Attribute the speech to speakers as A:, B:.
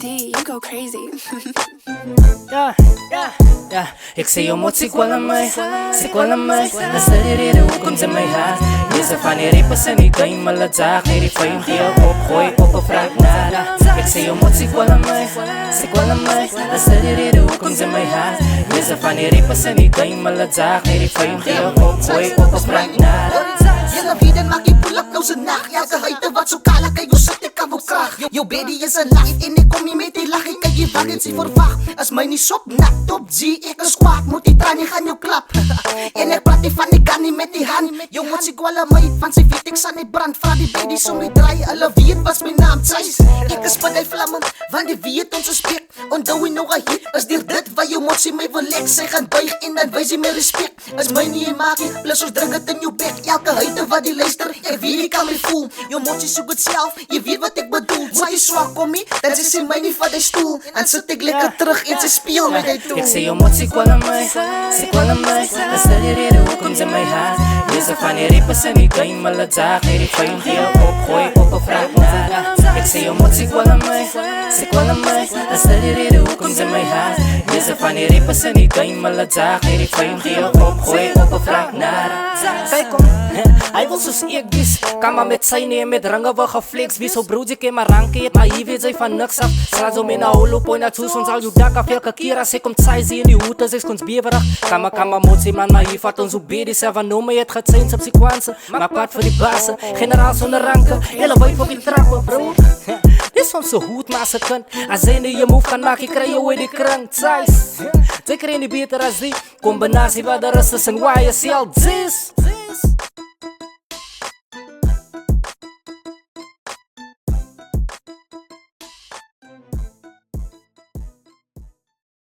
A: D, you go crazy.
B: Ik zie je mot, ik wil aan mij. Als de reden hoe komt ze mij haat. Je zegt van die rippers en die duim, maar laat zaag. Nee, die fijn geel opgooi op een vraag nada. Ik zie je mot, ik wil aan mij. Als de reden hoe komt ze mij haat. Je zegt van die rippers en die duim, maar laat zaag. Nee, die fijn geel opgooi op een vraag nada.
C: Jelle vida maak je pull up nou zijn nacht. Elke huid wat zo kala, kijk hoe zit ik aan hoe kracht. Yo baby is een light en ik kom niet met die lach. Ik kijk je wat het zie verwacht. Als mij niet sop, nak top G, ik is kwaad. Moet die traan, gaan jou klap. En ik praat niet van, ik kan niet met die hand. Yo moet ik wel aan mij, van ze weet ik zal niet brand. Vraag die baby som die draai, alle weet was mijn naam Thijs. Ik is padel vlammen, want die weet onze spek. Onthou je nog een hit, is dit waar je moet zien mij wil lek. Zij gaan buig en dan wijs je meer respect. Als mij niet in maak, plus ons druk het in je bek. Elke huid wat die luister, ik weet ik kan mij voel. Je moet je zoek het zelf, je weet wat ik bedoel. Moet je zwak kom je, dan ze zien mij niet van de stoel. En zit ik lekker terug in zijn speel met die tool.
B: Ik zie je mot, ik wil aan mij. Als de reden hoe komt ze mij haat. Je zegt van die rippers en die duim, maar laat zaag. Nee, die fijn geel opgooi op een vraag nada. Ik zie je mot, ik wil aan mij. Als de reden hoe komt ze mij haat. Je zegt van die rippers en die duim, maar laat zaag. Nee, die fijn geel opgooi op een vraag nada. Kijk kom, hij wil zoals ik dus. Kan maar met zijn en met rangen we geflex. Wie zo broodje kan maar ranken, maar hier weet zij van niks af. Slaat zo met een holo, point naar toe, soms al je dak af. Elke keer als ik komt zij zie in die hoed, dus ik kon beverig. Kan maar motie man, maar hier vat ons op bedie. Zij van noemen, het gaat zijn subsequentie. Maar kwaad voor die bassen, generaal zonder ranken. Hele wijf op die trappen, bro. Dit is soms zo goed, maar ze kan. Als zij niet je move kan maken, krijg je weer die krank. Zij krijgen niet beter als die combinatie waar de rest is en YSL is.